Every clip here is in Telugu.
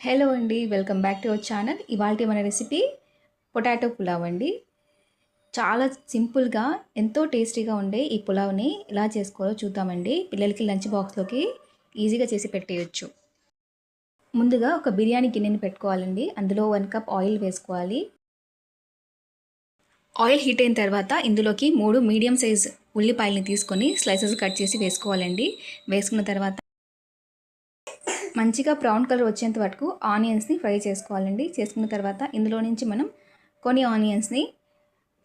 హలో అండి, welcome back to our channel. ఇవాళ మన రెసిపీ పొటాటో పులావ్ అండి. చాలా సింపుల్గా ఎంతో టేస్టీగా ఉండే ఈ పులావ్ని ఎలా చేసుకోవాలో చూద్దామండి. పిల్లలకి లంచ్ బాక్స్లోకి ఈజీగా చేసి పెట్టేయచ్చు. ముందుగా ఒక బిర్యానీ గిన్నెని పెట్టుకోవాలండి. అందులో 1 కప్ ఆయిల్ వేసుకోవాలి. ఆయిల్ హీట్ అయిన తర్వాత ఇందులోకి 3 మీడియం సైజ్ ఉల్లిపాయలని తీసుకొని స్లైసెస్ కట్ చేసి వేసుకోవాలండి. వేసుకున్న తర్వాత మంచిగా బ్రౌన్ కలర్ వచ్చేంత వరకు ఆనియన్స్ని ఫ్రై చేసుకోవాలండి. చేసుకున్న తర్వాత ఇందులో నుంచి మనం కొన్ని ఆనియన్స్ని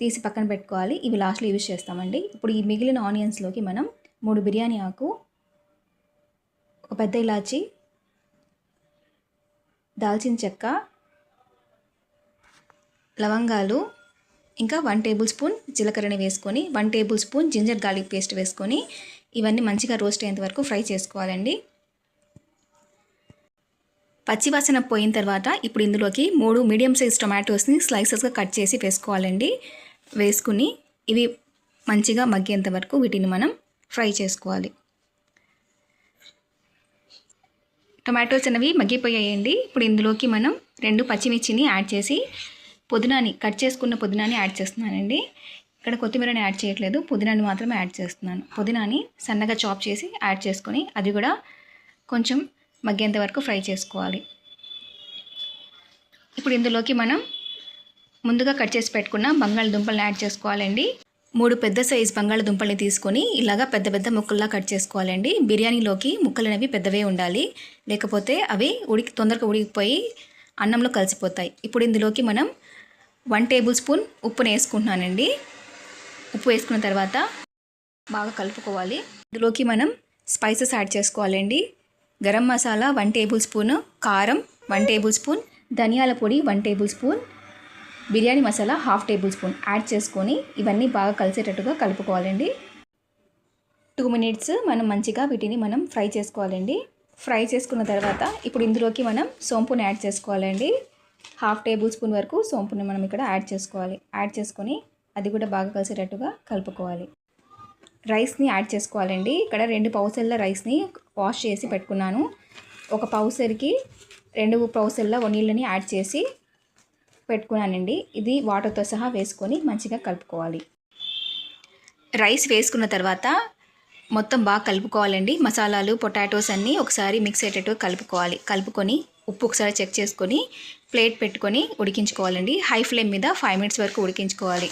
తీసి పక్కన పెట్టుకోవాలి. ఇవి లాస్ట్లో యూజ్ చేస్తామండి. ఇప్పుడు ఈ మిగిలిన ఆనియన్స్లోకి మనం 3 బిర్యానీ ఆకు, ఒక పెద్ద ఇలాచి, దాల్చిన చెక్క, లవంగాలు, ఇంకా 1 టేబుల్ స్పూన్ జీలకర్రని వేసుకొని 1 table spoon ginger garlic paste వేసుకొని ఇవన్నీ మంచిగా రోస్ట్ అయ్యేంత వరకు ఫ్రై చేసుకోవాలండి. పచ్చివాసన పోయిన తర్వాత ఇప్పుడు ఇందులోకి 3 మీడియం సైజ్ టొమాటోస్ని స్లైసెస్గా కట్ చేసి వేసుకోవాలండి. వేసుకుని ఇవి మంచిగా మగ్గేంత వరకు వీటిని మనం ఫ్రై చేసుకోవాలి. టొమాటోస్ అనేవి మగ్గిపోయాయండి. ఇప్పుడు ఇందులోకి మనం 2 పచ్చిమిర్చిని యాడ్ చేసి కట్ చేసుకున్న పుదీనాని యాడ్ చేస్తున్నానండి. ఇక్కడ కొత్తిమీరని యాడ్ చేయట్లేదు, పుదీనాని మాత్రమే యాడ్ చేస్తున్నాను. పుదీనాని సన్నగా చాప్ చేసి యాడ్ చేసుకొని అది కూడా కొంచెం మగ్గేంత వరకు ఫ్రై చేసుకోవాలి. ఇప్పుడు ఇందులోకి మనం ముందుగా కట్ చేసి పెట్టుకున్న బంగాళదుంపలను యాడ్ చేసుకోవాలండి. 3 పెద్ద సైజ్ బంగాళదుంపల్ని తీసుకొని ఇలాగా పెద్ద పెద్ద ముక్కల్లా కట్ చేసుకోవాలండి. బిర్యానీలోకి ముక్కలు అనేవి పెద్దవే ఉండాలి, లేకపోతే అవి తొందరగా ఉడికిపోయి అన్నంలో కలిసిపోతాయి. ఇప్పుడు ఇందులోకి మనం 1 టేబుల్ స్పూన్ ఉప్పుని వేసుకుంటున్నానండి. ఉప్పు వేసుకున్న తర్వాత బాగా కలుపుకోవాలి. ఇందులోకి మనం స్పైసెస్ యాడ్ చేసుకోవాలండి. గరం మసాలా 1 టేబుల్ స్పూన్, కారం 1 టేబుల్ స్పూన్, ధనియాల పొడి 1 table spoon, biryani masala 1/2 table spoon add చేసుకొని ఇవన్నీ బాగా కలిసేటట్టుగా కలుపుకోవాలండి. 2 మినిట్స్ మనం మంచిగా వీటిని ఫ్రై చేసుకోవాలండి. ఫ్రై చేసుకున్న తర్వాత ఇప్పుడు ఇందులోకి మనం సోంపుని యాడ్ చేసుకోవాలండి. 1/2 టేబుల్ స్పూన్ వరకు సోంపుని మనం ఇక్కడ యాడ్ చేసుకోవాలి. యాడ్ చేసుకొని అది కూడా బాగా కలిసేటట్టుగా కలుపుకోవాలి. రైస్ని యాడ్ చేసుకోవాలండి. ఇక్కడ 2 పౌసెల్ల రైస్ని వాష్ చేసి పెట్టుకున్నాను. ఒక పౌసరికి 2 పౌసెల్ల నీళ్ళని యాడ్ చేసి పెట్టుకున్నానండి. ఇది వాటర్తో సహా వేసుకొని మంచిగా కలుపుకోవాలి. రైస్ వేసుకున్న తర్వాత మొత్తం బాగా కలుపుకోవాలండి. మసాలాలు, పొటాటోస్ అన్నీ ఒకసారి మిక్స్ అయ్యేటట్టు కలుపుకోవాలి. కలుపుకొని ఉప్పు ఒకసారి చెక్ చేసుకొని ప్లేట్ పెట్టుకొని ఉడికించుకోవాలండి. హై ఫ్లేమ్ మీద 5 మినిట్స్ వరకు ఉడికించుకోవాలి.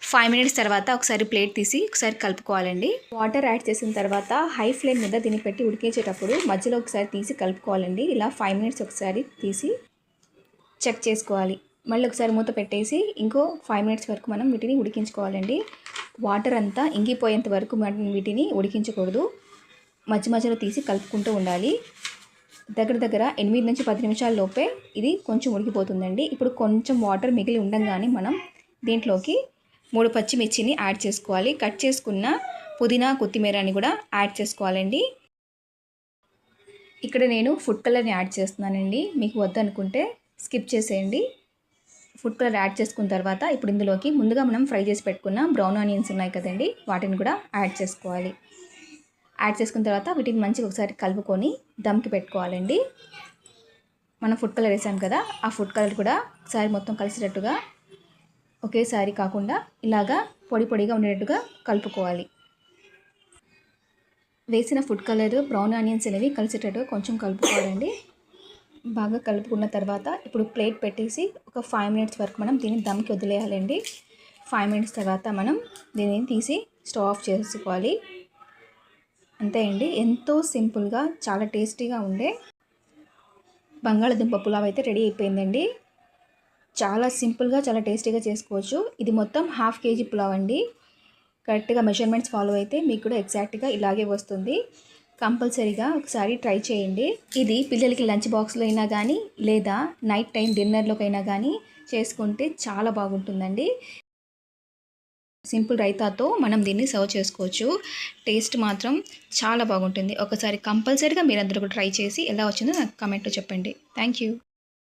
5 మినిట్స్ తర్వాత ఒకసారి ప్లేట్ తీసి ఒకసారి కలుపుకోవాలండి. వాటర్ యాడ్ చేసిన తర్వాత హై ఫ్లేమ్ మీద దీన్ని పెట్టి ఉడికించేటప్పుడు మధ్యలో ఒకసారి తీసి కలుపుకోవాలండి. ఇలా 5 మినిట్స్ ఒకసారి తీసి చెక్ చేసుకోవాలి. మళ్ళీ ఒకసారి మూత పెట్టేసి ఇంకో 5 మినిట్స్ వరకు మనం వీటిని ఉడికించుకోవాలండి. వాటర్ అంతా ఇంగిపోయేంత వరకు మనం వీటిని ఉడికించకూడదు. మధ్య మధ్యలో తీసి కలుపుకుంటూ ఉండాలి. దగ్గర 8 నుంచి 10 నిమిషాల లోపే ఇది కొంచెం ఉడికిపోతుందండి. ఇప్పుడు కొంచెం వాటర్ మిగిలి ఉండగానే మనం దీంట్లోకి 3 పచ్చిమిర్చిని యాడ్ చేసుకోవాలి. కట్ చేసుకున్న పుదీనా, కొత్తిమీరని కూడా యాడ్ చేసుకోవాలండి. ఇక్కడ నేను ఫుడ్ కలర్ని యాడ్ చేస్తున్నానండి. మీకు వద్దనుకుంటే స్కిప్ చేసేయండి. ఫుడ్ కలర్ యాడ్ చేసుకున్న తర్వాత ఇప్పుడు ఇందులోకి ముందుగా మనం ఫ్రై చేసి పెట్టుకున్న బ్రౌన్ ఆనియన్స్ ఉన్నాయి కదండి, వాటిని కూడా యాడ్ చేసుకోవాలి. యాడ్ చేసుకున్న తర్వాత వీటిని మంచిగా ఒకసారి కలుపుకొని దమ్కి పెట్టుకోవాలండి. మనం ఫుడ్ కలర్ వేసాం కదా, ఆ ఫుడ్ కలర్ కూడా ఒకసారి మొత్తం కలిసేటట్టుగా ఒకేసారి కాకుండా ఇలాగా పొడి పొడిగా ఉండేటట్టుగా కలుపుకోవాలి. వేసిన ఫుడ్ కలర్, బ్రౌన్ ఆనియన్స్ అనేవి కలిసేటట్టుగా కొంచెం కలుపుకోవాలండి. బాగా కలుపుకున్న తర్వాత ఇప్పుడు ప్లేట్ పెట్టేసి ఒక 5 మినిట్స్ వరకు మనం దీన్ని దమ్కి వదిలేయాలండి. 5 మినిట్స్ తర్వాత మనం దీన్ని తీసి స్టవ్ ఆఫ్ చేసుకోవాలి. అంతే అండి, ఎంతో సింపుల్గా చాలా టేస్టీగా ఉండే బంగాళదుంప పులావ్ అయితే రెడీ అయిపోయిందండి. చాలా సింపుల్గా చాలా టేస్టీగా చేసుకోవచ్చు. ఇది మొత్తం 1/2 kg పులావ్ అండి. కరెక్ట్గా మెజర్మెంట్స్ ఫాలో అయితే మీకు కూడా ఎగ్జాక్ట్గా ఇలాగే వస్తుంది. కంపల్సరీగా ఒకసారి ట్రై చేయండి. ఇది పిల్లలకి లంచ్ బాక్స్లో అయినా కానీ లేదా నైట్ టైం డిన్నర్లోకైనా కానీ చేసుకుంటే చాలా బాగుంటుందండి. సింపుల్ రైతాతో మనం దీన్ని సర్వ్ చేసుకోవచ్చు. టేస్ట్ మాత్రం చాలా బాగుంటుంది. ఒకసారి కంపల్సరీగా మీరందరూ కూడా ట్రై చేసి ఎలా వచ్చిందో నాకు కామెంట్లో చెప్పండి. Thank you.